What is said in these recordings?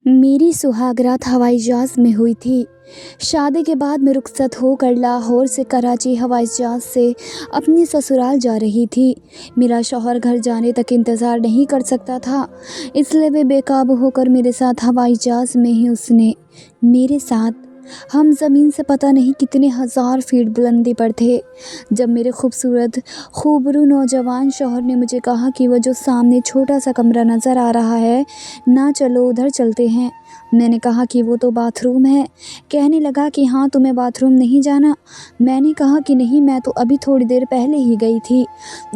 मेरी सुहागरात हवाई जहाज़ में हुई थी। शादी के बाद मैं रुखसत होकर लाहौर से कराची हवाई जहाज़ से अपनी ससुराल जा रही थी। मेरा शौहर घर जाने तक इंतज़ार नहीं कर सकता था, इसलिए वे बेकाबू होकर मेरे साथ हवाई जहाज़ में ही उसने मेरे साथ हम ज़मीन से पता नहीं कितने हज़ार फीट बुलंदी पर थे। जब मेरे खूबसूरत खूबरू नौजवान शौहर ने मुझे कहा कि वो जो सामने छोटा सा कमरा नज़र आ रहा है, ना चलो उधर चलते हैं। मैंने कहा कि वो तो बाथरूम है। कहने लगा कि हाँ, तुम्हें बाथरूम नहीं जाना। मैंने कहा कि नहीं, मैं तो अभी थोड़ी देर पहले ही गई थी।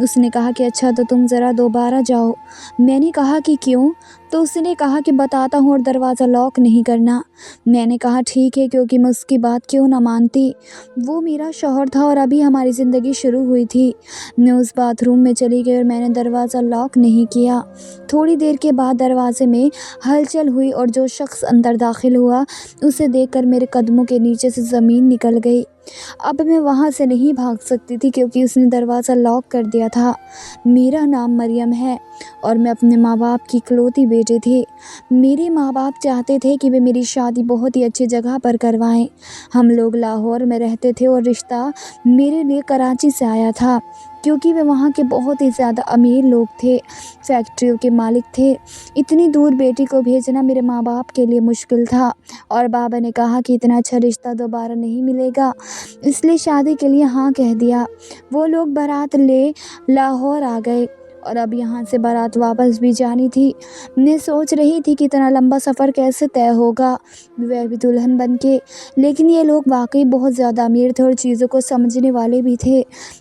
उसने कहा कि अच्छा, तो तुम ज़रा दोबारा जाओ। मैंने कहा कि क्यों? तो उसने कहा कि बताता हूँ और दरवाज़ा लॉक नहीं करना। मैंने कहा ठीक है, क्योंकि मैं उसकी बात क्यों ना मानती। वो मेरा शौहर था और अभी हमारी ज़िंदगी शुरू हुई थी। मैं उस बाथरूम में चली गई और मैंने दरवाज़ा लॉक नहीं किया। थोड़ी देर के बाद दरवाज़े में हलचल हुई और जो शख्स अंदर दाखिल हुआ, उसे देखकर मेरे कदमों के नीचे से ज़मीन निकल गई। अब मैं वहाँ से नहीं भाग सकती थी, क्योंकि उसने दरवाज़ा लॉक कर दिया था। मेरा नाम मरियम है और मैं अपने माँ बाप की इकलौती बेटी थी। मेरे माँ बाप चाहते थे कि वे मेरी शादी बहुत ही अच्छी जगह पर करवाएं। हम लोग लाहौर में रहते थे और रिश्ता मेरे लिए कराची से आया था, क्योंकि वे वहाँ के बहुत ही ज़्यादा अमीर लोग थे, फैक्ट्रियों के मालिक थे। इतनी दूर बेटी को भेजना मेरे माँ बाप के लिए मुश्किल था और बाबा ने कहा कि इतना अच्छा रिश्ता दोबारा नहीं मिलेगा, इसलिए शादी के लिए हाँ कह दिया। वो लोग बारात ले लाहौर आ गए और अब यहाँ से बारात वापस भी जानी थी। मैं सोच रही थी कि इतना लंबा सफ़र कैसे तय होगा, वह भी दुल्हन बन के। लेकिन ये लोग वाकई बहुत ज़्यादा अमीर थे और चीज़ों को समझने वाले भी थे।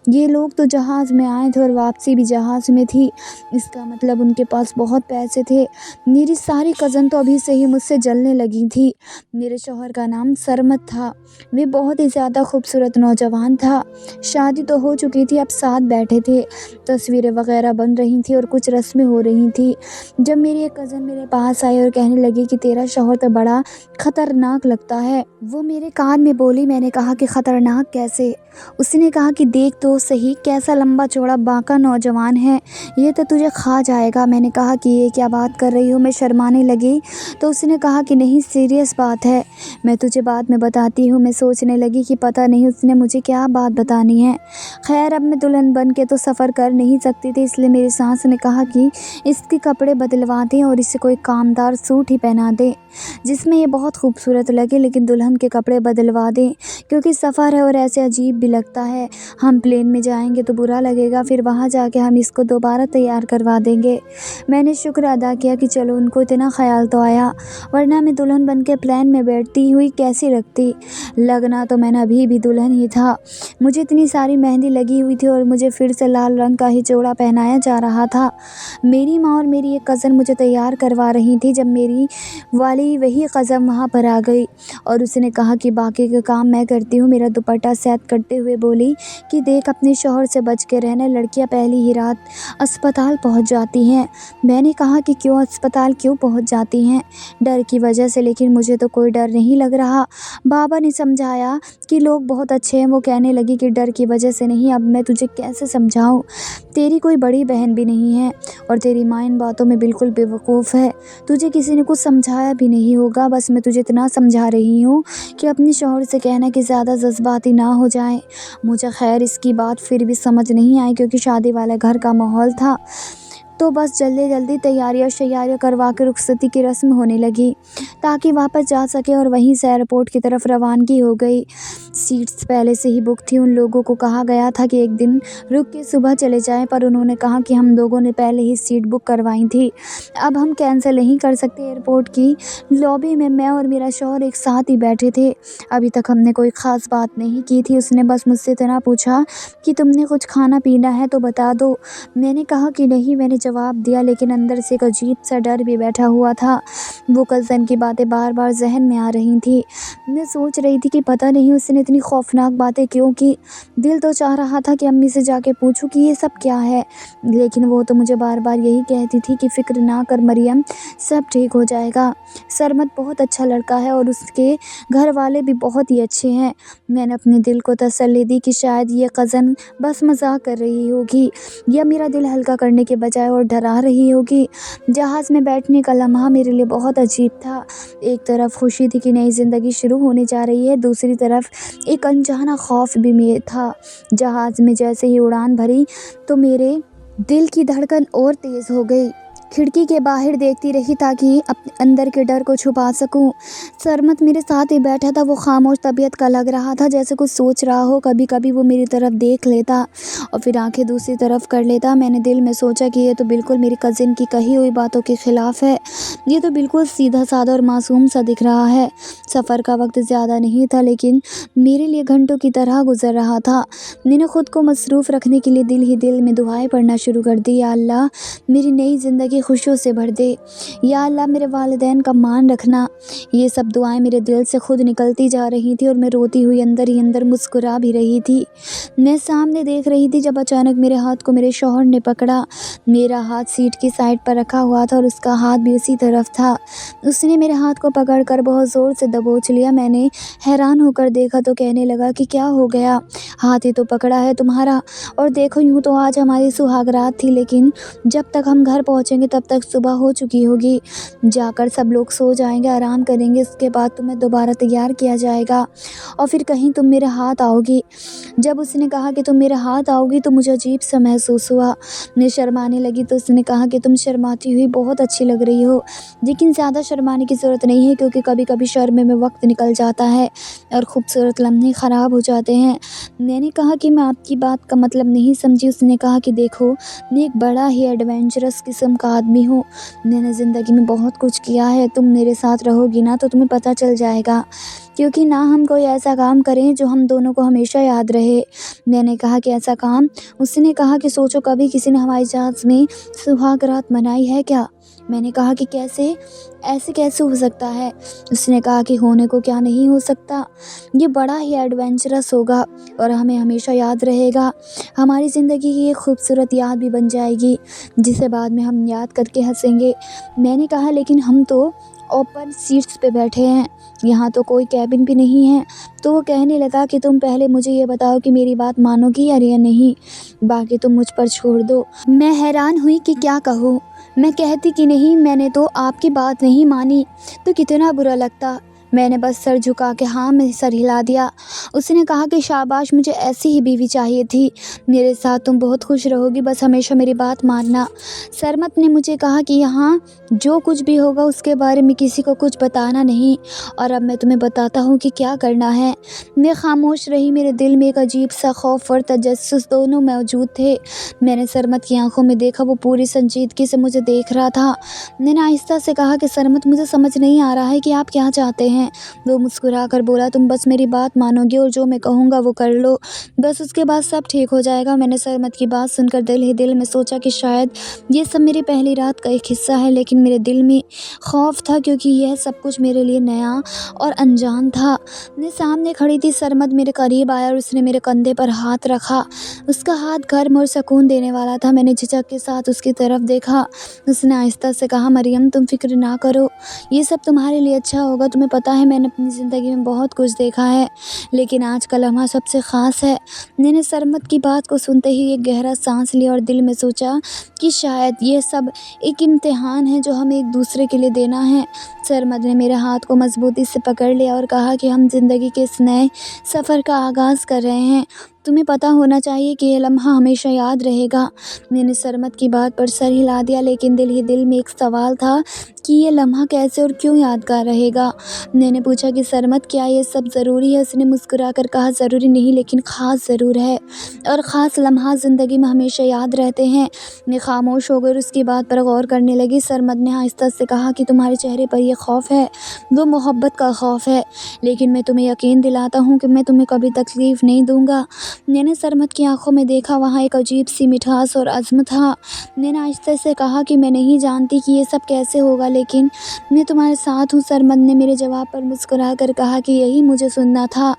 ये लोग तो जहाज़ में आए थे और वापसी भी जहाज़ में थी। इसका मतलब उनके पास बहुत पैसे थे। मेरी सारी कज़न तो अभी से ही मुझसे जलने लगी थी। मेरे शौहर का नाम सरमत था। वे बहुत ही ज़्यादा खूबसूरत नौजवान था। शादी तो हो चुकी थी, अब साथ बैठे थे, तस्वीरें वगैरह बन रही थी और कुछ रस्में हो रही थी। जब मेरी एक कज़न मेरे पास आई और कहने लगी कि तेरा शौहर तो बड़ा ख़तरनाक लगता है। वो मेरे कान में बोली। मैंने कहा कि ख़तरनाक कैसे? उसने कहा कि देख तो सही, कैसा लंबा चौड़ा बांका नौजवान है, ये तो तुझे खा जाएगा। मैंने कहा कि ये क्या बात कर रही हो? मैं शर्माने लगी तो उसने कहा कि नहीं, सीरियस बात है, मैं तुझे बाद में बताती हूँ। मैं सोचने लगी कि पता नहीं उसने मुझे क्या बात बतानी है। खैर, अब मैं दुल्हन बन के तो सफ़र कर नहीं सकती थी, इसलिए मेरी सास ने कहा कि इसके कपड़े बदलवा दें और इसे कोई कामदार सूट ही पहना दें जिसमें ये बहुत खूबसूरत लगे, लेकिन दुल्हन के कपड़े बदलवा दें, क्योंकि सफ़र है और ऐसे अजीब भी लगता है। हम प्लेन में जाएंगे तो बुरा लगेगा, फिर वहाँ जाके हम इसको दोबारा तैयार करवा देंगे। मैंने शुक्र अदा किया कि चलो उनको इतना ख्याल तो आया, वरना मैं दुल्हन बन के प्लेन में बैठती हुई कैसी लगती। लगना तो मैंने अभी भी दुल्हन ही था। मुझे इतनी सारी मेहंदी लगी हुई थी और मुझे फिर से लाल रंग का ही जोड़ा पहनाया जा रहा था। मेरी माँ और मेरी एक कज़न मुझे तैयार करवा रही थी जब मेरी वाली वही कज़न वहाँ पर आ गई और उसने कहा कि बाकी का काम मैं करती हूँ। मेरा दुपट्टा सेट करते हुए बोली कि देख, अपने शौहर से बच के रहना, लड़कियाँ पहली ही रात अस्पताल पहुँच जाती हैं। मैंने कहा कि क्यों अस्पताल क्यों पहुँच जाती हैं? डर की वजह से। लेकिन मुझे तो कोई डर नहीं लग रहा। बाबा ने समझाया कि लोग बहुत अच्छे हैं। वो कहने लगी कि डर की वजह से नहीं। अब मैं तुझे कैसे समझाऊं? तेरी कोई बड़ी बहन भी नहीं है और तेरी माँ इन बातों में बिल्कुल बेवकूफ़ है। तुझे किसी ने कुछ समझाया भी नहीं होगा। बस मैं तुझे इतना समझा रही हूँ कि अपने शौहर से कहना कि ज़्यादा जज्बाती ना हो जाए। मुझे खैर इसकी बात फिर भी समझ नहीं आई, क्योंकि शादी वाले घर का माहौल था। तो बस जल्दी जल्दी तैयारियां करवा के रुखसती की रस्म होने लगी ताकि वापस जा सके और वहीं से एयरपोर्ट की तरफ रवानगी हो गई। सीट्स पहले से ही बुक थी। उन लोगों को कहा गया था कि एक दिन रुक के सुबह चले जाएं, पर उन्होंने कहा कि हम लोगों ने पहले ही सीट बुक करवाई थी, अब हम कैंसिल नहीं कर सकते। एयरपोर्ट की लॉबी में मैं और मेरा शौहर एक साथ ही बैठे थे। अभी तक हमने कोई ख़ास बात नहीं की थी। उसने बस मुझसे इतना पूछा कि तुमने कुछ खाना पीना है तो बता दो। मैंने कहा कि नहीं, मैंने जवाब दिया, लेकिन अंदर से एक अजीब सा डर भी बैठा हुआ था। वो कज़न की बातें बार बार जहन में आ रही थी। मैं सोच रही थी कि पता नहीं उसने इतनी खौफनाक बातें क्यों की। दिल तो चाह रहा था कि अम्मी से जाके पूछूं कि ये सब क्या है, लेकिन वो तो मुझे बार बार यही कहती थी कि फ़िक्र ना कर मरियम, सब ठीक हो जाएगा। सरमत बहुत अच्छा लड़का है और उसके घर वाले भी बहुत ही अच्छे हैं। मैंने अपने दिल को तसल्ली दी कि शायद ये कज़न बस मजाक कर रही होगी या मेरा दिल हल्का करने के बजाय और डरा रही होगी। जहाज़ में बैठने का लम्हा मेरे लिए बहुत अजीब था। एक तरफ खुशी थी कि नई ज़िंदगी शुरू होने जा रही है, दूसरी तरफ एक अनजाना खौफ भी में था। जहाज़ में जैसे ही उड़ान भरी तो मेरे दिल की धड़कन और तेज़ हो गई। खिड़की के बाहर देखती रही ताकि अपने अंदर के डर को छुपा सकूं। सरमत मेरे साथ ही बैठा था। वो खामोश तबीयत का लग रहा था, जैसे कुछ सोच रहा हो। कभी कभी वो मेरी तरफ देख लेता और फिर आंखें दूसरी तरफ कर लेता। मैंने दिल में सोचा कि ये तो बिल्कुल मेरी कज़िन की कही हुई बातों के ख़िलाफ़ है। ये तो बिल्कुल सीधा साधा और मासूम सा दिख रहा है। सफ़र का वक्त ज़्यादा नहीं था, लेकिन मेरे लिए घंटों की तरह गुजर रहा था। मैंने खुद को मसरूफ़ रखने के लिए दिल ही दिल में दुआएं पढ़ना शुरू कर दी। या अल्लाह, मेरी नई ज़िंदगी खुशियों से भर दे। या अल्लाह, मेरे वालिदैन का मान रखना। ये सब दुआएं मेरे दिल से खुद निकलती जा रही थी और मैं रोती हुई अंदर ही अंदर मुस्कुरा भी रही थी। मैं सामने देख रही थी जब अचानक मेरे हाथ को मेरे शौहर ने पकड़ा। मेरा हाथ सीट की साइड पर रखा हुआ था और उसका हाथ भी उसी तरफ था। उसने मेरे हाथ को पकड़कर बहुत ज़ोर से दबोच लिया। मैंने हैरान होकर देखा तो कहने लगा कि क्या हो गया? हाथ ही तो पकड़ा है तुम्हारा। और देखो, यूँ तो आज हमारी सुहागरात थी, लेकिन जब तक हम घर पहुँचेंगे तब तक सुबह हो चुकी होगी। जाकर सब लोग सो जाएंगे, आराम करेंगे। उसके बाद तुम्हें दोबारा तैयार किया जाएगा और फिर कहीं तुम मेरे हाथ आओगी। जब उसने कहा कि तुम मेरे हाथ आओगी तो मुझे अजीब सा महसूस हुआ। मैं शर्माने लगी तो उसने कहा कि तुम शर्माती हुई बहुत अच्छी लग रही हो, लेकिन ज़्यादा शर्माने की ज़रूरत नहीं है, क्योंकि कभी कभी शर्म में वक्त निकल जाता है और खूबसूरत लम्हे ख़राब हो जाते हैं। मैंने कहा कि मैं आपकी बात का मतलब नहीं समझी। उसने कहा कि देखो, मैं एक बड़ा ही एडवेंचरस किस्म का आदमी हूँ। मैंने ज़िंदगी में बहुत कुछ किया है। तुम मेरे साथ रहोगी ना तो तुम्हें पता चल जाएगा, क्योंकि ना हम कोई ऐसा काम करें जो हम दोनों को हमेशा याद रहे। मैंने कहा कि ऐसा काम? उसने कहा कि सोचो, कभी किसी ने हवाई जहाज़ में सुहागरात मनाई है क्या? मैंने कहा कि कैसे, ऐसे कैसे हो सकता है? उसने कहा कि होने को क्या नहीं हो सकता। ये बड़ा ही एडवेंचरस होगा और हमें हमेशा याद रहेगा। हमारी ज़िंदगी की एक खूबसूरत याद भी बन जाएगी, जिसे बाद में हम याद करके हंसेंगे। मैंने कहा लेकिन हम तो ओपन सीट्स पे बैठे हैं, यहाँ तो कोई कैबिन भी नहीं है। तो वो कहने लगा कि तुम पहले मुझे ये बताओ कि मेरी बात मानोगी या नहीं, बाकी तुम मुझ पर छोड़ दो। मैं हैरान हुई कि क्या कहूँ। मैं कहती कि नहीं, मैंने तो आपकी बात नहीं मानी तो कितना बुरा लगता। मैंने बस सर झुका के हाँ में सर हिला दिया। उसने कहा कि शाबाश, मुझे ऐसी ही बीवी चाहिए थी। मेरे साथ तुम बहुत खुश रहोगी, बस हमेशा मेरी बात मानना। सरमत ने मुझे कहा कि यहाँ जो कुछ भी होगा उसके बारे में किसी को कुछ बताना नहीं, और अब मैं तुम्हें बताता हूँ कि क्या करना है। मैं खामोश रही। मेरे दिल में एक अजीब सा खौफ और तजस्सुस दोनों मौजूद थे। मैंने सरमत की आंखों में देखा, वो पूरी संजीदगी से मुझे देख रहा था। मैंने आहिस्ता से कहा कि सरमत, मुझे समझ नहीं आ रहा है कि आप क्या चाहते हैं। वो मुस्कुरा कर बोला, तुम बस मेरी बात मानोगे और जो मैं कहूँगा वो कर लो, बस उसके बाद सब ठीक हो जाएगा। मैंने सरमत की बात सुनकर दिल ही दिल में सोचा कि शायद ये सब मेरी पहली रात का एक हिस्सा है, लेकिन मेरे दिल में खौफ था, क्योंकि यह सब कुछ मेरे लिए नया और अनजान था। मैं सामने खड़ी थी। सरमत मेरे करीब आया और उसने मेरे कंधे पर हाथ रखा। उसका हाथ गर्म और सुकून देने वाला था। मैंने झिझक के साथ उसकी तरफ देखा। उसने आहिस्ता से कहा, मरियम, तुम फिक्र ना करो, ये सब तुम्हारे लिए अच्छा होगा। तुम्हें पता है, मैंने अपनी ज़िंदगी में बहुत कुछ देखा है, लेकिन आज का लम्हा सबसे ख़ास है। मैंने सरमत की बात को सुनते ही एक गहरा सांस लिया और दिल में सोचा कि शायद ये सब एक इम्तिहान है जो हमें एक दूसरे के लिए देना है। सरमत ने मेरे हाथ को मजबूती से पकड़ लिया और कहा कि हम ज़िंदगी के इस नए सफ़र का आगाज़ कर रहे हैं। तुम्हें पता होना चाहिए कि ये लम्हा हमेशा याद रहेगा। मैंने सरमत की बात पर सर हिला दिया, लेकिन दिल ही दिल में एक सवाल था कि ये लम्हा कैसे और क्यों यादगार रहेगा। मैंने पूछा कि सरमत, क्या ये सब ज़रूरी है? उसने मुस्कुरा कर कहा, ज़रूरी नहीं, लेकिन ख़ास ज़रूर है, और ख़ास लम्हा ज़िंदगी में हमेशा याद रहते हैं। मैं खामोश हो गई और उसकी बात पर गौर करने लगी। सरमत ने आहिस्ता से कहा कि तुम्हारे चेहरे पर यह खौफ है, वो मोहब्बत का खौफ है, लेकिन मैं तुम्हें यकीन दिलाता हूँ कि मैं तुम्हें कभी तकलीफ़ नहीं दूँगा। मैंने सरमत की आंखों में देखा, वहाँ एक अजीब सी मिठास और अज़्म था। मैंने आहिस्ते से कहा कि मैं नहीं जानती कि ये सब कैसे होगा, लेकिन मैं तुम्हारे साथ हूँ। सरमत ने मेरे जवाब पर मुस्कुरा कर कहा कि यही मुझे सुनना था,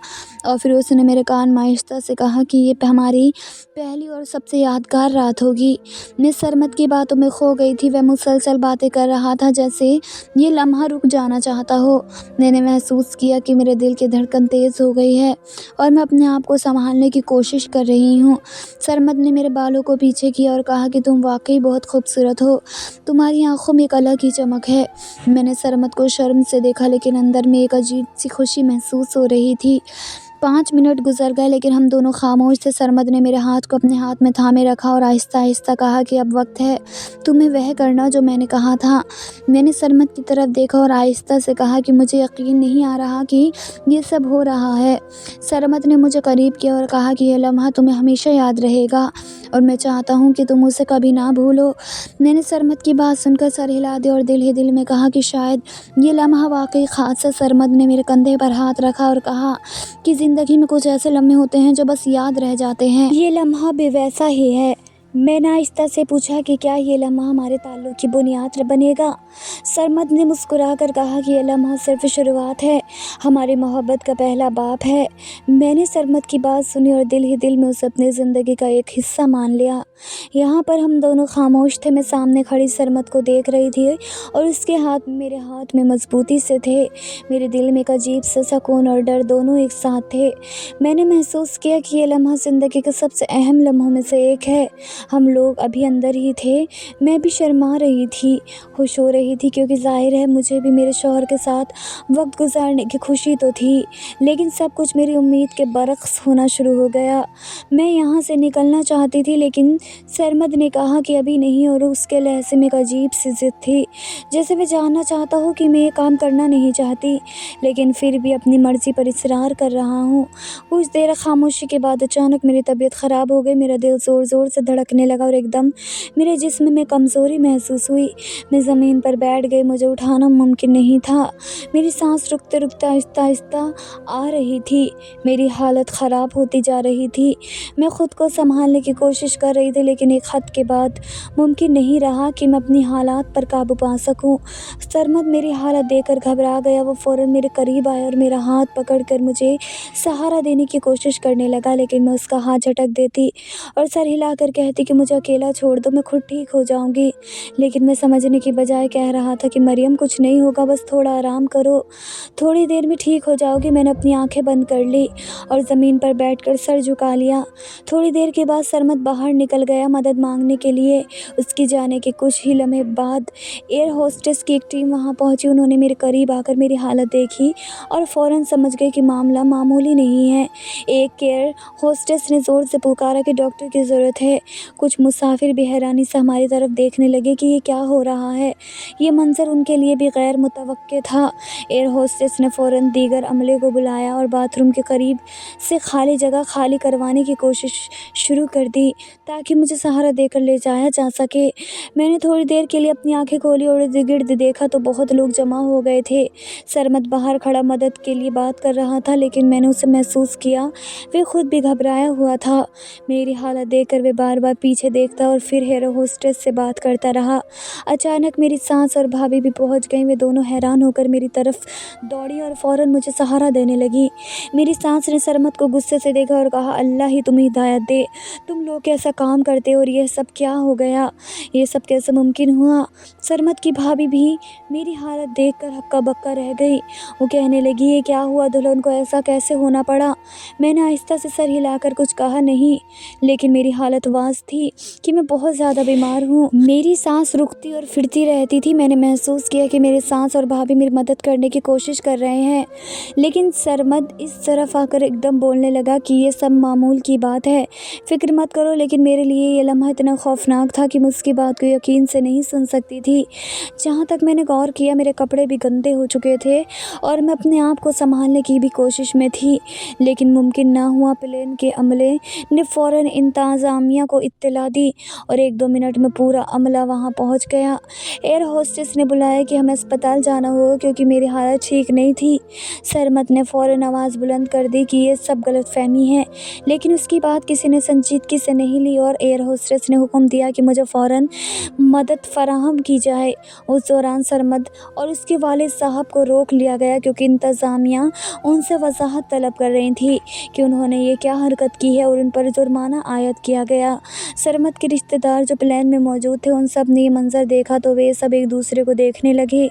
और फिर उसने मेरे कान में आहिस्ता से कहा कि ये हमारी पहली और सबसे यादगार रात होगी। मैं सरमत की बातों में खो गई थी। वह मुसलसल बातें कर रहा था जैसे ये लम्हा रुक जाना चाहता हो। मैंने महसूस किया कि मेरे दिल की धड़कन तेज़ हो गई है और मैं अपने आप को संभालने की कोशिश कर रही हूँ। सरमत ने मेरे बालों को पीछे किया और कहा कि तुम वाकई बहुत खूबसूरत हो। तुम्हारी आंखों में एक अलग ही चमक खौफनाक है। मैंने सरमद को शर्म से देखा, लेकिन अंदर में एक अजीब सी खुशी महसूस हो रही थी। 5 मिनट गुजर गए, लेकिन हम दोनों खामोश थे। सरमद ने मेरे हाथ को अपने हाथ में थामे रखा और आहिस्ता आहिस्ता कहा कि अब वक्त है तुम्हें वह करना जो मैंने कहा था। मैंने सरमद की तरफ देखा और आहिस्ता से कहा कि मुझे यकीन नहीं आ रहा कि ये सब हो रहा है। सरमद ने मुझे करीब किया और कहा कि यह लम्हा तुम्हें हमेशा याद रहेगा और मैं चाहता हूँ कि तुम उसे कभी ना भूलो। मैंने सरमद की बात सुनकर सर हिला दिया और दिल ही दिल में कहा कि शायद ये लम्हा वाकई ख़ास है। सरमद ने मेरे कंधे पर हाथ रखा और कहा कि ज़िंदगी में कुछ ऐसे लम्हे होते हैं जो बस याद रह जाते हैं। ये लम्हा भी वैसा ही है। मैंने आहिस्ता से पूछा कि क्या ये लम्हा हमारे ताल्लुक़ की बुनियाद बनेगा। सरमद ने मुस्कुरा कर कहा कि यह लम्हा सिर्फ शुरुआत है, हमारी मोहब्बत का पहला बाप है। मैंने सरमद की बात सुनी और दिल ही दिल में उसे अपनी ज़िंदगी का एक हिस्सा मान लिया। यहाँ पर हम दोनों खामोश थे। मैं सामने खड़ी सरमद को देख रही थी और उसके हाथ मेरे हाथ में मजबूती से थे। मेरे दिल में एक अजीब सा सुकून और डर दोनों एक साथ थे। मैंने महसूस किया कि यह लम्हा ज़िंदगी के सबसे अहम लम्हों में से एक है। हम लोग अभी अंदर ही थे। मैं भी शर्मा रही थी, खुश हो रही थी, क्योंकि ज़ाहिर है मुझे भी मेरे शौहर के साथ वक्त गुजारने की खुशी तो थी, लेकिन सब कुछ मेरी उम्मीद के बरक्स होना शुरू हो गया। मैं यहाँ से निकलना चाहती थी, लेकिन सरमद ने कहा कि अभी नहीं, और उसके लहजे में एक अजीब सी ज़िद थी, जैसे वह जानना चाहता हो कि मैं ये काम करना नहीं चाहती, लेकिन फिर भी अपनी मर्ज़ी पर इसरार कर रहा हूँ। कुछ देर खामोशी के बाद अचानक मेरी तबीयत ख़राब हो गई। मेरा दिल ज़ोर ज़ोर से धड़कने लगा और एकदम मेरे जिस्म में कमज़ोरी महसूस हुई। मैं ज़मीन पर बैठ गई। मुझे उठाना मुमकिन नहीं था। मेरी सांस रुकते रुकते आहिस्ता आहिस्ता आ रही थी। मेरी हालत ख़राब होती जा रही थी। मैं ख़ुद को संभालने की कोशिश कर रही थी, लेकिन एक हद के बाद मुमकिन नहीं रहा कि मैं अपनी हालात पर काबू पा सकूं। सरमद मेरी हालत देखकर घबरा गया। वो फ़ौरन मेरे करीब आया और मेरा हाथ पकड़कर मुझे सहारा देने की कोशिश करने लगा, लेकिन मैं उसका हाथ झटक देती और सर हिलाकर कहती कि मुझे अकेला छोड़ दो, मैं खुद ठीक हो जाऊंगी। लेकिन मैं समझने की बजाय कह रहा था कि मरियम, कुछ नहीं होगा, बस थोड़ा आराम करो, थोड़ी देर में ठीक हो जाओगी। मैंने अपनी आंखें बंद कर ली और ज़मीन पर बैठकर सर झुका लिया। थोड़ी देर के बाद सरमद बाहर निकल गया मदद मांगने के लिए। उसके जाने के कुछ ही लम्हे बाद एयर होस्टेस की एक टीम वहाँ पहुँची। उन्होंने मेरे करीब आकर मेरी हालत देखी और फ़ौरन समझ गए कि मामला मामूली नहीं है। एक एयर होस्टेस ने ज़ोर से पुकारा कि डॉक्टर की ज़रूरत है। कुछ मुसाफिर भी हैरानी से हमारी तरफ देखने लगे कि ये क्या हो रहा है। ये मंज़र उनके लिए भी गैर मुतवक्के था। एयर होस्टेस ने फ़ौरन दीगर अमले को बुलाया और बाथरूम के करीब से खाली जगह खाली करवाने की कोशिश शुरू कर दी, ताकि मुझे सहारा देकर ले जाया जा सके। मैंने थोड़ी देर के लिए अपनी आंखें खोली और इर्द गिर्द देखा तो बहुत लोग जमा हो गए थे। सरमद बाहर खड़ा मदद के लिए बात कर रहा था, लेकिन मैंने उसे महसूस किया वह खुद भी घबराया हुआ था। मेरी हालत देखकर वह बार बार पीछे देखता और फिर एयर होस्टेस से बात करता रहा। अचानक मेरी सास और भाभी भी पहुंच गईं। वे दोनों हैरान होकर मेरी तरफ दौड़ी और फ़ौरन मुझे सहारा देने लगी। मेरी सास ने सरमद को गुस्से से देखा और कहा, अल्लाह ही तुम्हें हिदायत दे, तुम लोग कैसा काम करते हो और यह सब क्या हो गया, ये सब कैसे मुमकिन हुआ। सरमद की भाभी भी मेरी हालत देखकर हक्का बक्का रह गई। वो कहने लगी, ये क्या हुआ, दुल्हन को ऐसा कैसे होना पड़ा। मैंने आहिस्ता से सर हिलाकर कुछ कहा नहीं, लेकिन मेरी हालत वाज़ थी कि मैं बहुत ज़्यादा बीमार हूँ। मेरी सांस रुकती और फिरती रहती थी। मैंने महसूस किया कि मेरे सास और भाभी मेरी मदद करने की कोशिश कर रहे हैं, लेकिन सरमद इस तरफ आकर एकदम बोलने लगा कि ये सब मामूल की बात है, फ़िक्र मत करो। लेकिन मेरे लिए ये लम्हा इतना खौफनाक था कि मैं उसकी बात को यकीन से नहीं सुन सकती थी। जहाँ तक मैंने गौर किया, मेरे कपड़े भी गंदे हो चुके थे और मैं अपने आप को संभालने की भी कोशिश में थी, लेकिन मुमकिन ना हुआ। प्लेन के अमले ने फ़ौरन इंतज़ामिया को इत्तला दी और 1-2 मिनट में पूरा अमला वहाँ पहुँच गया। एयर होस्टेस ने बुलाया कि हमें अस्पताल जाना होगा क्योंकि मेरी हालत ठीक नहीं थी। सरमद ने फ़ौरन आवाज़ बुलंद कर दी कि ये सब गलतफ़हमी है, लेकिन उसकी बात किसी ने संजीदगी से नहीं ली और एयर होस्टेस ने हुक्म दिया कि मुझे फ़ौरन मदद फराहम की जाए। उस दौरान सरमद और उसके वालिद साहब को रोक लिया गया, क्योंकि इंतज़ामिया उनसे वजाहत तलब कर रही थी कि उन्होंने ये क्या हरकत की है और उन पर जुर्माना आयद किया गया। سرمد کے رشتہ دار جو پلین میں موجود تھے ان سب نے یہ منظر دیکھا تو وہ سب ایک دوسرے کو دیکھنے لگے۔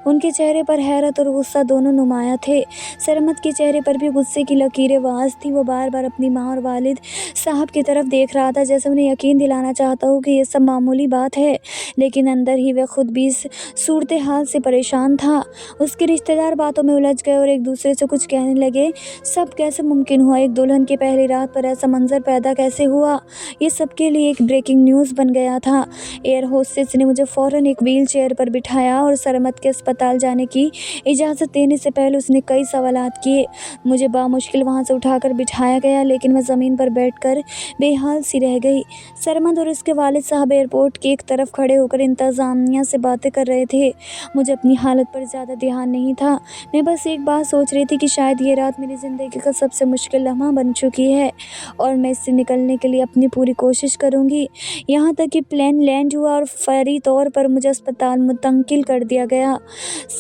ان کے چہرے پر حیرت اور غصہ دونوں نمایاں تھے۔ سرمد کے چہرے پر بھی غصے کی لکیریں واضح تھیں۔ وہ بار بار اپنی ماں اور والد صاحب کی طرف دیکھ رہا تھا جیسے انہیں یقین دلانا چاہتا ہو کہ یہ سب معمولی بات ہے، لیکن اندر ہی وہ خود بھی اس صورتحال سے پریشان تھا۔ اس کے رشتہ دار باتوں میں الجھ گئے اور ایک دوسرے سے کچھ کہنے لگے۔ سب کیسے ممکن ہوا؟ ایک دلہن کی پہلی رات پر ایسا منظر پیدا کیسے ہوا؟ یہ سب کے لیے ایک بریکنگ نیوز بن گیا تھا۔ ایئر ہوسٹس نے مجھے فوراً ایک ویل چیئر پر بٹھایا اور سرمد کے اسپتال جانے کی اجازت دینے سے پہلے اس نے کئی سوالات کیے۔ مجھے بامشکل وہاں سے اٹھا کر بٹھایا گیا، لیکن میں زمین پر بیٹھ کر بے حال سی رہ گئی۔ سرمد اور اس کے والد صاحب ایئرپورٹ کی ایک طرف کھڑے ہو کر انتظامیہ سے باتیں کر رہے تھے۔ مجھے اپنی حالت پر زیادہ دھیان نہیں تھا۔ میں بس ایک بات سوچ رہی تھی کہ شاید یہ رات میری زندگی کا سب سے مشکل لمحہ بن چکی ہے اور میں اس سے نکلنے کے لیے اپنی پوری کوشش کروں گی۔ یہاں تک کہ پلین لینڈ ہوا اور فوری طور پر مجھے اسپتال منتقل کر دیا گیا۔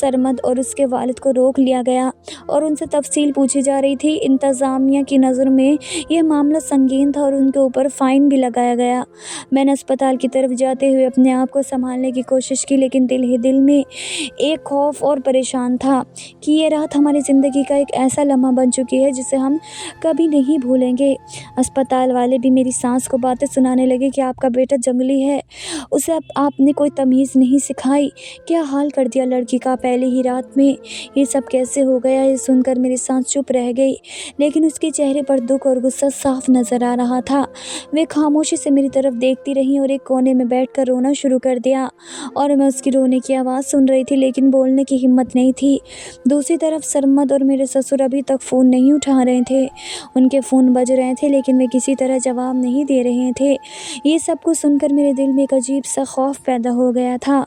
سرمد اور اس کے والد کو روک لیا گیا اور ان سے تفصیل پوچھی جا رہی تھی۔ انتظامیہ کی نظر میں یہ معاملہ سنگین تھا اور ان کے اوپر فائن بھی لگایا گیا۔ میں نے اسپتال کی طرف جاتے ہوئے اپنے آپ کو سنبھالنے کی کوشش کی، لیکن دل ہی دل میں ایک خوف اور پریشان تھا کہ یہ رات ہماری زندگی کا ایک ایسا لمحہ بن چکی ہے جسے ہم کبھی نہیں بھولیں گے۔ اسپتال والے بھی میری سانس کو باتیں سنانے لگے کہ آپ کا بیٹا جنگلی ہے، اسے آپ نے کوئی تمیز نہیں سکھائی، کیا حال کر دیا لڑکی کا پہلی ہی رات میں، یہ سب کیسے ہو گیا؟ یہ سن کر میری سانس چپ رہ گئی، لیکن اس کے چہرے پر دکھ اور غصہ صاف نظر آ رہا تھا۔ وہ خاموشی سے میری طرف دیکھتی رہی اور ایک کونے میں بیٹھ کر رونا شروع کر دیا اور میں اس کی رونے کی آواز سن رہی تھی، لیکن بولنے کی ہمت نہیں تھی۔ دوسری طرف سرمد اور میرے سسر ابھی تک فون نہیں اٹھا رہے تھے۔ ان کے فون بج رہے تھے لیکن وہ کسی طرح جواب نہیں دے رہے تھے۔ یہ سب کچھ سن کر میرے دل میں ایک عجیب سا خوف پیدا ہو گیا تھا۔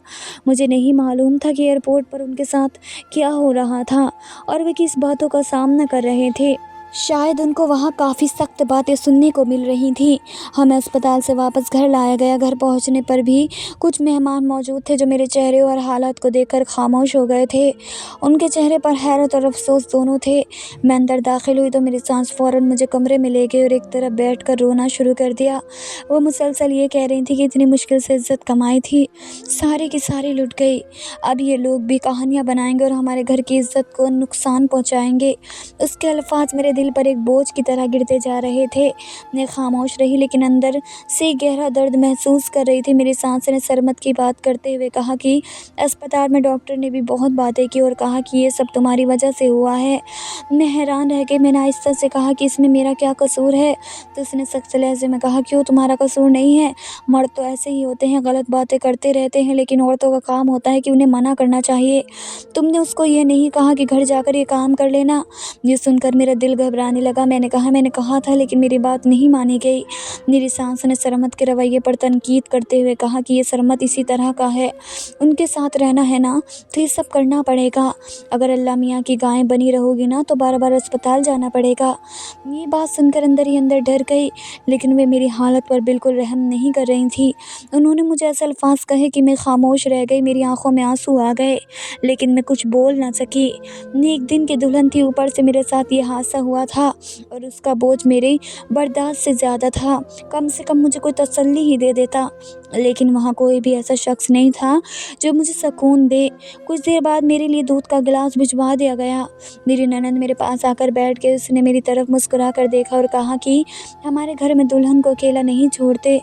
مجھے نہیں معلوم تھا کہ ایئرپورٹ پر ان کے ساتھ کیا ہو رہا تھا اور وہ کس باتوں کا سامنا کر رہے تھے۔ شاید ان کو وہاں کافی سخت باتیں سننے کو مل رہی تھیں۔ ہمیں اسپتال سے واپس گھر لایا گیا۔ گھر پہنچنے پر بھی کچھ مہمان موجود تھے جو میرے چہرے اور حالات کو دیکھ کر خاموش ہو گئے تھے۔ ان کے چہرے پر حیرت اور افسوس دونوں تھے۔ میں اندر داخل ہوئی تو میری سانس فوراً مجھے کمرے میں لے گئی اور ایک طرف بیٹھ کر رونا شروع کر دیا۔ وہ مسلسل یہ کہہ رہی تھی کہ اتنی مشکل سے عزت کمائی تھی، ساری کی ساری لٹ گئی، اب یہ لوگ بھی کہانیاں بنائیں گے اور ہمارے گھر کی عزت کو نقصان پہنچائیں گے۔ اس کے الفاظ میرے دل پر ایک بوجھ کی طرح گرتے جا رہے تھے۔ میں خاموش رہی لیکن اندر سے گہرا درد محسوس کر رہی تھی۔ میری سانس نے سرمد کی بات کرتے ہوئے کہا کہ اسپتال میں ڈاکٹر نے بھی بہت باتیں کی اور کہا کہ یہ سب تمہاری وجہ سے ہوا ہے۔ میں حیران رہ گئی۔ میں نے آہستہ سے کہا کہ اس میں میرا کیا قصور ہے؟ تو اس نے سخت لہجے میں کہا، کیوں تمہارا قصور نہیں ہے؟ مرد تو ایسے ہی ہوتے ہیں، غلط باتیں کرتے رہتے ہیں، لیکن عورتوں کا کام ہوتا ہے کہ انہیں منع کرنا چاہیے۔ تم نے اس کو یہ نہیں کہا کہ گھر جا کر یہ کام کر لینا؟ یہ سن کر میرا دل گھبرانے لگا۔ میں نے کہا تھا لیکن میری بات نہیں مانی گئی۔ میری سانس نے سرمد کے رویے پر تنقید کرتے ہوئے کہا کہ یہ سرمد اسی طرح کا ہے، ان کے ساتھ رہنا ہے نا تو یہ سب کرنا پڑے گا۔ اگر اللہ میاں کی گائیں بنی رہو گی نا تو بار بار اسپتال جانا پڑے گا۔ یہ بات سن کر اندر ہی اندر ڈر گئی، لیکن وہ میری حالت پر بالکل رحم نہیں کر رہی تھی۔ انہوں نے مجھے ایسے الفاظ کہے کہ میں خاموش رہ گئی۔ میری آنکھوں میں آنسو آ گئے لیکن میں کچھ بول نہ سکی۔ میں ایک دن کی دلہن تھی، اوپر سے میرے ساتھ یہ حادثہ ہوا تھا اور اس کا بوجھ میری برداشت سے زیادہ تھا۔ کم سے کم مجھے کوئی تسلی ہی دے دیتا، لیکن وہاں کوئی بھی ایسا شخص نہیں تھا جو مجھے سکون دے۔ کچھ دیر بعد میرے لیے دودھ کا گلاس بھجوا دیا گیا۔ میری نند میرے پاس آ کر بیٹھ گئی۔ اس نے میری طرف مسکرا کر دیکھا اور کہا کہ ہمارے گھر میں دلہن کو اکیلا نہیں چھوڑتے،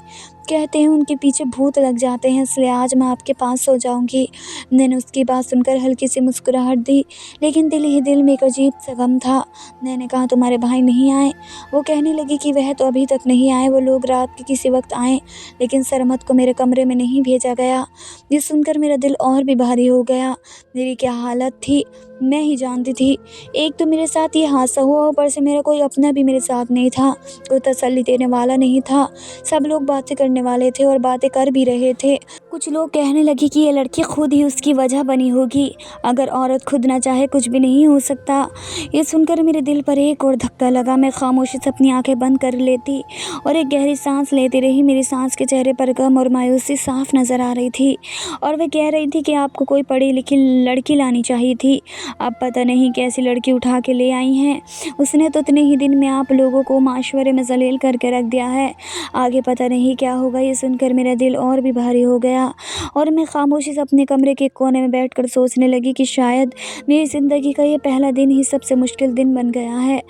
کہتے ہیں ان کے پیچھے بھوت لگ جاتے ہیں، اس لیے آج میں آپ کے پاس سو جاؤں گی۔ میں نے اس کی بات سن کر ہلکی سی مسکراہٹ دی، لیکن دل ہی دل میں ایک عجیب سا غم تھا۔ میں نے کہا، تمہارے بھائی نہیں آئے؟ وہ کہنے لگی کہ وہ تو ابھی تک نہیں آئے، وہ لوگ رات کے کسی وقت آئیں، لیکن سرمد کو میرے کمرے میں نہیں بھیجا گیا۔ یہ سن کر میرا دل اور بھی بھاری ہو گیا۔ میری کیا حالت تھی میں ہی جانتی تھی۔ ایک تو میرے ساتھ یہ حادثہ ہوا، اوپر سے میرا کوئی اپنا بھی میرے ساتھ نہیں تھا، کوئی تسلی دینے والا نہیں تھا۔ سب لوگ باتیں کرنے करने वाले थे और बातें कर भी रहे थे। कुछ लोग कहने लगे कि ये लड़की खुद ही उसकी वजह बनी होगी, अगर औरत खुद ना चाहे कुछ भी नहीं हो सकता। ये सुनकर मेरे दिल पर एक और धक्का लगा। मैं खामोशी से अपनी आंखें बंद कर लेती और एक गहरी सांस लेती रही। मेरी सांस के चेहरे पर गम और मायूसी साफ नज़र आ रही थी और वह कह रही थी कि आपको कोई पढ़ी लिखी लड़की लानी चाहिए थी, आप पता नहीं कैसी लड़की उठा के ले आई हैं। उसने तो इतने ही दिन में आप लोगों को माशवरे में जलील करके रख दिया है, आगे पता नहीं क्या होगा। ये सुनकर मेरा दिल और भी भारी हो गया और मैं खामोशी से अपने कमरे के कोने में बैठकर सोचने लगी कि शायद मेरी ज़िंदगी का ये पहला दिन ही सबसे मुश्किल दिन बन गया है।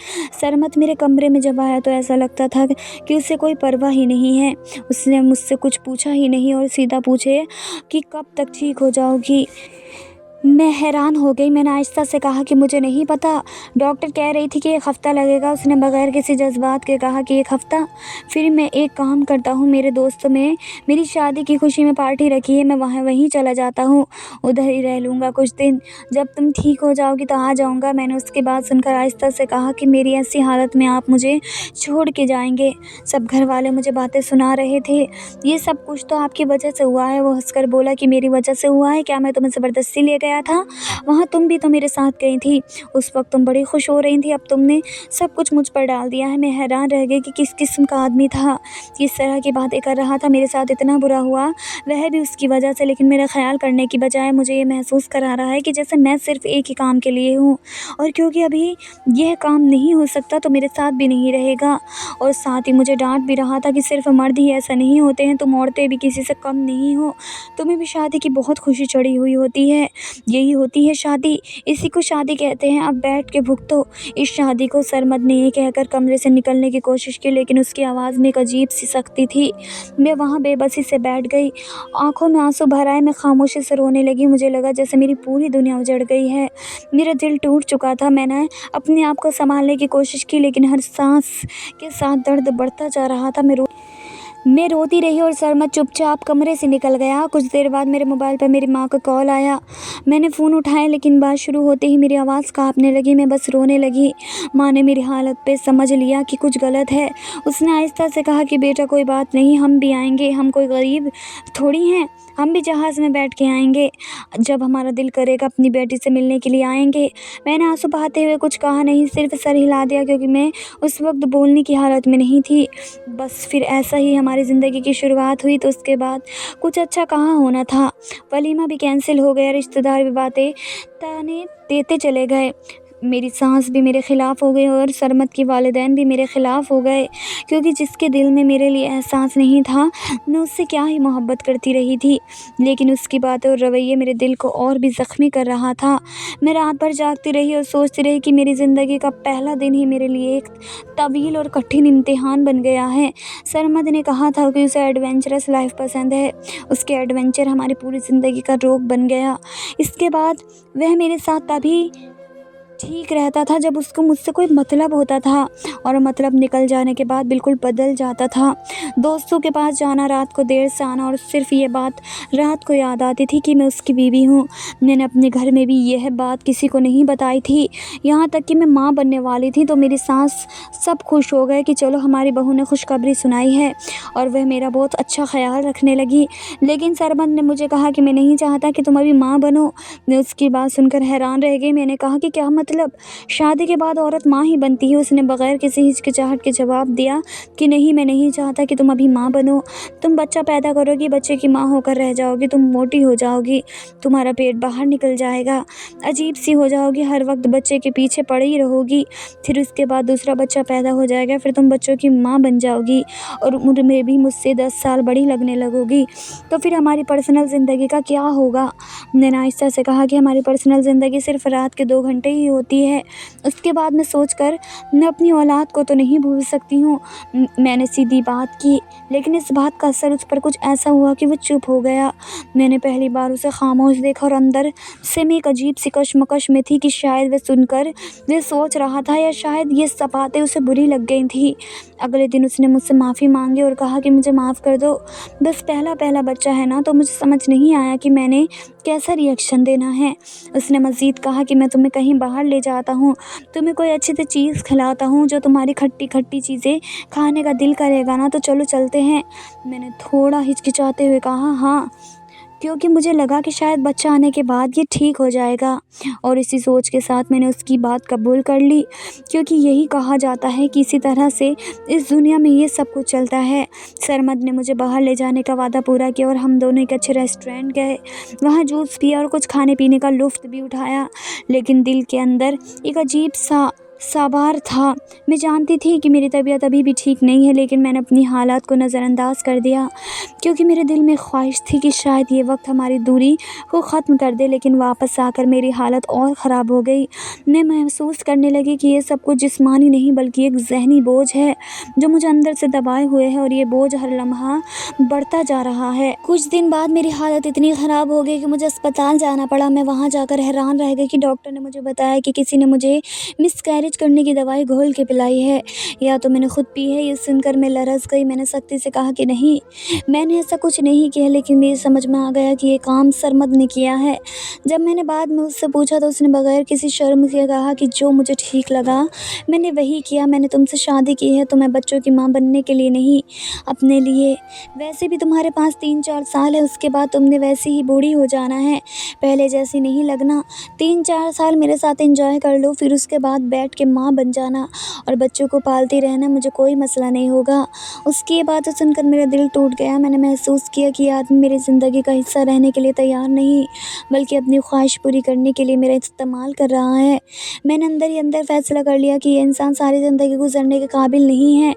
सरमत मेरे कमरे में जब आया तो ऐसा लगता था कि उसे कोई परवाह ही नहीं है। उसने मुझसे कुछ पूछा ही नहीं और सीधा पूछे कि कब तक ठीक हो जाओगी। मैं हैरान हो गई। मैंने आहिस्ता से कहा कि मुझे नहीं पता, डॉक्टर कह रही थी कि 1 हफ़्ता लगेगा। उसने बगैर किसी जज्बात के कहा कि 1 हफ़्ता। फिर मैं एक काम करता हूँ, मेरे दोस्तों में मेरी शादी की खुशी में पार्टी रखी है, मैं वहीं चला जाता हूँ, उधर ही रह लूँगा कुछ दिन, जब तुम ठीक हो जाओगी तो आ जाऊँगा। मैंने उसकी बात सुनकर आहिस्ता से कहा कि मेरी ऐसी हालत में आप मुझे छोड़ के जाएंगे? सब घर वाले मुझे बातें सुना रहे थे। ये सब कुछ तो आपकी वजह से हुआ है। वो हंसकर बोला कि मेरी वजह से हुआ है क्या? मैं तुम्हें ज़बरदस्ती ले गया था, वहाँ तुम भी तो मेरे साथ गई थी, उस वक्त तुम बड़ी खुश हो रही थी, अब तुमने सब कुछ मुझ पर डाल दिया है। मैं हैरान रह गई कि किस किस्म का आदमी था, किस तरह की बातें कर रहा था। मेरे साथ इतना बुरा हुआ वह भी उसकी वजह से, लेकिन मेरा ख्याल करने की बजाय मुझे ये महसूस करा रहा है कि जैसे मैं सिर्फ एक ही काम के लिए हूँ और क्योंकि अभी यह काम नहीं हो सकता तो मेरे साथ भी नहीं रहेगा। और साथ ही मुझे डांट भी रहा था कि सिर्फ मर्द ही ऐसा नहीं होते हैं, तुम औरतें भी किसी से कम नहीं हो, तुम्हें भी शादी की बहुत खुशी चढ़ी हुई होती है, यही होती है शादी, इसी को शादी कहते हैं, अब बैठ के भुगतो इस शादी को। सरमद ने ये कहकर कमरे से निकलने की कोशिश की, लेकिन उसकी आवाज़ में एक अजीब सी सख्ती थी। मैं वहाँ बेबसी से बैठ गई, आंखों में आंसू भर आए। मैं खामोशी से रोने लगी। मुझे लगा जैसे मेरी पूरी दुनिया उजड़ गई है, मेरा दिल टूट चुका था। मैंने अपने आप को संभालने की कोशिश की, लेकिन हर सांस के साथ दर्द बढ़ता जा रहा था। मैं रोती रही और सरमद चुपचाप कमरे से निकल गया। कुछ देर बाद मेरे मोबाइल पर मेरी माँ का कॉल आया। मैंने फ़ोन उठाया, लेकिन बात शुरू होते ही मेरी आवाज़ काँपने लगी, मैं बस रोने लगी। माँ ने मेरी हालत पे समझ लिया कि कुछ गलत है। उसने आहिस्ता से कहा कि बेटा कोई बात नहीं, हम भी आएंगे, हम कोई गरीब थोड़ी हैं, हम भी जहाज़ में बैठ के आएंगे, जब हमारा दिल करेगा अपनी बेटी से मिलने के लिए आएंगे। मैंने आंसू बहाते हुए कुछ कहा नहीं, सिर्फ सर हिला दिया, क्योंकि मैं उस वक्त बोलने की हालत में नहीं थी। बस फिर ऐसा ही हमारी ज़िंदगी की शुरुआत हुई। तो उसके बाद कुछ अच्छा कहाँ होना था, वलीमा भी कैंसिल हो गया, रिश्तेदार भी बातें ताने देते चले गए, मेरी सास भी मेरे ख़िलाफ़ हो गई और सरमद के वालिदैन भी मेरे ख़िलाफ़ हो गए, क्योंकि जिसके दिल में मेरे लिए एहसास नहीं था, मैं उससे क्या ही मोहब्बत करती रही थी। लेकिन उसकी बातें और रवैये मेरे दिल को और भी ज़ख्मी कर रहा था। मैं रात भर जागती रही और सोचती रही कि मेरी ज़िंदगी का पहला दिन ही मेरे लिए एक तवील और कठिन इम्तिहान बन गया है। सरमद ने कहा था कि उसे एडवेंचरस लाइफ पसंद है, उसके एडवेंचर हमारी पूरी ज़िंदगी का रोग बन गया। इसके बाद वह मेरे साथ तभी ठीक रहता था जब उसको मुझसे कोई मतलब होता था, और मतलब निकल जाने के बाद बिल्कुल बदल जाता था। दोस्तों के पास जाना, रात को देर से आना, और सिर्फ ये बात रात को याद आती थी कि मैं उसकी बीवी हूँ। मैंने अपने घर में भी यह बात किसी को नहीं बताई थी, यहाँ तक कि मैं माँ बनने वाली थी तो मेरी सास सब खुश हो गए कि चलो हमारी बहू ने खुशखबरी सुनाई है, और वह मेरा बहुत अच्छा ख्याल रखने लगी। लेकिन सरमद ने मुझे कहा कि मैं नहीं चाहता कि तुम अभी माँ बनो। मैं उसकी बात सुनकर हैरान रह गई। मैंने कहा कि क्या मतलब, शादी के बाद औरत माँ ही बनती है? उसने बगैर किसी हिचकिचाहट के जवाब दिया कि नहीं, मैं नहीं चाहता कि तुम अभी माँ बनो, तुम बच्चा पैदा करोगी, बच्चे की माँ होकर रह जाओगी, तुम मोटी हो जाओगी, तुम्हारा पेट बाहर निकल जाएगा, अजीब सी हो जाओगी, हर वक्त बच्चे के पीछे पड़ी रहोगी, फिर उसके बाद दूसरा बच्चा पैदा हो जाएगा, फिर तुम बच्चों की माँ बन जाओगी और उम्र में भी मुझसे 10 साल बड़ी लगने लगोगी, तो फिर हमारी पर्सनल ज़िंदगी का क्या होगा? मैंने आहिस्ता से कहा कि हमारी पर्सनल ज़िंदगी सिर्फ रात के 2 घंटे ही होती है, उसके बाद मैं सोचकर मैं अपनी औलाद को तो नहीं भूल सकती हूँ। मैंने सीधी बात की, लेकिन इस बात का असर उस पर कुछ ऐसा हुआ कि वो चुप हो गया। मैंने पहली बार उसे खामोश देखा और अंदर से मैं एक अजीब सी कशमकश में थी कि शायद वह सुनकर वह सोच रहा था, या शायद ये सब बातें उसे बुरी लग गई थी। अगले दिन उसने मुझसे माफ़ी मांगी और कहा कि मुझे माफ़ कर दो, बस पहला बच्चा है ना, तो मुझे समझ नहीं आया कि मैंने कैसा रिएक्शन देना है। उसने मज़ीद कहा कि मैं तुम्हें कहीं बाहर ले जाता हूँ, तुम्हें कोई अच्छी सी चीज़ खिलाता हूँ जो तुम्हारी खट्टी खट्टी चीज़ें खाने का दिल करेगा ना, तो चलो चलते हैं। मैंने थोड़ा हिचकिचाते हुए कहा हाँ, क्योंकि मुझे लगा कि शायद बच्चा आने के बाद ये ठीक हो जाएगा, और इसी सोच के साथ मैंने उसकी बात कबूल कर ली, क्योंकि यही कहा जाता है कि इसी तरह से इस दुनिया में ये सब कुछ चलता है। सरमद ने मुझे बाहर ले जाने का वादा पूरा किया और हम दोनों एक अच्छे रेस्टोरेंट गए, वहाँ जूस पिया और कुछ खाने पीने का लुत्फ़ भी उठाया। लेकिन दिल के अंदर एक अजीब सा साबार था। मैं जानती थी कि मेरी तबीयत अभी भी ठीक नहीं है, लेकिन मैंने अपनी हालात को नज़रअंदाज कर दिया, क्योंकि मेरे दिल में ख्वाहिश थी कि शायद ये वक्त हमारी दूरी को ख़त्म कर दे। लेकिन वापस आकर मेरी हालत और ख़राब हो गई। मैं महसूस करने लगी कि ये सब कुछ जिस्मानी नहीं बल्कि एक ज़हनी बोझ है जो मुझे अंदर से दबाए हुए है, और ये बोझ हर लम्हा बढ़ता जा रहा है। कुछ दिन बाद मेरी हालत इतनी ख़राब हो गई कि मुझे अस्पताल जाना पड़ा। मैं वहाँ जाकर हैरान रह गई कि डॉक्टर ने मुझे बताया कि किसी ने मुझे मिसकैरेज करने की दवाई घोल के पिलाई है, या तो मैंने खुद पी है। ये सुनकर मैं लरज़ गई। मैंने सख्ती से कहा कि नहीं, मैंने ऐसा कुछ नहीं किया। लेकिन मेरी समझ में आ गया कि ये काम सरमद ने किया है। जब मैंने बाद में उससे पूछा तो उसने बगैर किसी शर्म के कहा कि जो मुझे ठीक लगा मैंने वही किया। मैंने तुमसे शादी की है तो मैं बच्चों की माँ बनने के लिए नहीं, अपने लिए। वैसे भी तुम्हारे पास 3-4 साल है, उसके बाद तुमने वैसे ही बूढ़ी हो जाना है, पहले जैसी नहीं लगना। 3-4 साल मेरे साथ एंजॉय कर लो, फिर उसके बाद बैठ के माँ बन जाना और बच्चों को पालती रहना, मुझे कोई मसला नहीं होगा। उसकी ये बात सुनकर मेरा दिल टूट गया। मैंने महसूस किया कि ये आदमी मेरी ज़िंदगी का हिस्सा रहने के लिए तैयार नहीं, बल्कि अपनी ख्वाहिश पूरी करने के लिए मेरा इस्तेमाल कर रहा है। मैंने अंदर ही अंदर फ़ैसला कर लिया कि ये इंसान सारी ज़िंदगी गुजरने के काबिल नहीं है।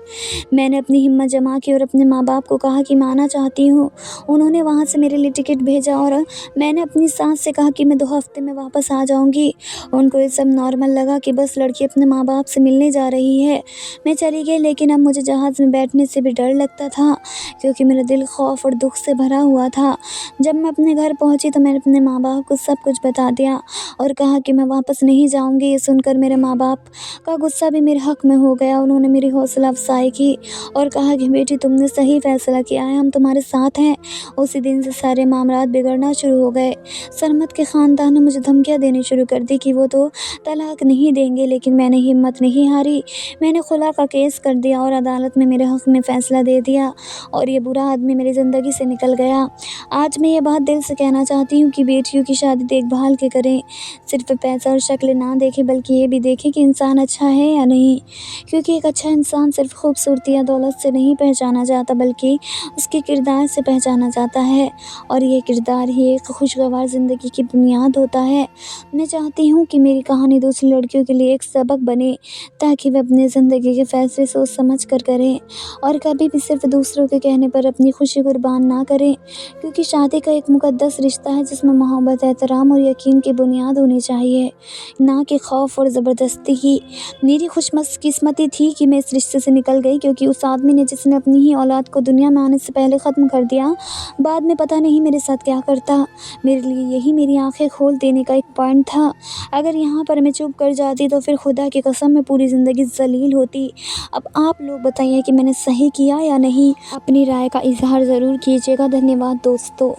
मैंने अपनी हिम्मत जमा की और अपने माँ बाप को कहा कि मैं आना चाहती हूँ। उन्होंने वहाँ से मेरे लिए टिकट भेजा और मैंने अपनी सास से कहा कि मैं 2 हफ्ते में वापस आ जाऊँगी। उनको ये सब नॉर्मल लगा कि बस लड़की अपने माँ बाप से मिलने जा रही है। मैं चली गई, लेकिन अब मुझे जहाज़ में बैठने से भी डर लगता था, क्योंकि मेरा दिल खौफ और दुख से भरा हुआ था। जब मैं अपने घर पहुंची तो मैंने अपने माँ बाप को सब कुछ बता दिया और कहा कि मैं वापस नहीं जाऊंगी। ये सुनकर मेरे माँ बाप का गुस्सा भी मेरे हक़ में हो गया। उन्होंने मेरी हौसला अफजाई की और कहा कि बेटी, तुमने सही फ़ैसला किया है, हम तुम्हारे साथ हैं। उसी दिन से सारे मामलात बिगड़ना शुरू हो गए। सरमद के ख़ानदान ने मुझे धमकियाँ देनी शुरू कर दी कि वो तो तलाक नहीं देंगे, लेकिन मैंने हिम्मत नहीं हारी। मैंने खुला का केस कर दिया और अदालत में मेरे हक़ में फ़ैसला दे दिया, और ये बुरा आदमी मेरी ज़िंदगी से निकल गया। आज मैं ये बात दिल से कहना चाहती हूँ कि बेटियों की शादी देखभाल के करें, सिर्फ पैसा और शक्ल ना देखें, बल्कि ये भी देखें कि इंसान अच्छा है या नहीं, क्योंकि एक अच्छा इंसान सिर्फ खूबसूरती या दौलत से नहीं पहचाना जाता, बल्कि उसके किरदार से पहचाना जाता है, और ये किरदार ही एक खुशगवार ज़िंदगी की बुनियाद होता है। मैं चाहती हूँ कि मेरी कहानी दूसरी लड़कियों के लिए एक सबक बने, ताकि वे अपनी ज़िंदगी के फ़ैसले सोच समझ कर करें और कभी भी सिर्फ दूसरों के कहने पर अपनी खुशी कुर्बान ना करें, क्योंकि शादी का एक मुक़द्दस रिश्ता है जिसमें मोहब्बत, एहतराम और यकीन की बुनियाद होनी चाहिए, ना कि खौफ और ज़बरदस्ती की। मेरी खुशकिस्मती थी कि मैं इस रिश्ते से निकल गई, क्योंकि उस आदमी ने, जिसने अपनी ही औलाद को दुनिया में आने से पहले ख़त्म कर दिया, बाद में पता नहीं मेरे साथ क्या करता। मेरे लिए यही मेरी आंखें खोल देने का एक पॉइंट था। अगर यहाँ पर मैं चुप कर जाती तो फिर खुदा की कसम मैं पूरी ज़िंदगी ज़लील होती। अब आप लोग बताइए कि मैंने सही किया या नहीं। अपनी राय का इजहार ज़रूर कीजिएगा। धन्यवाद दोस्तों।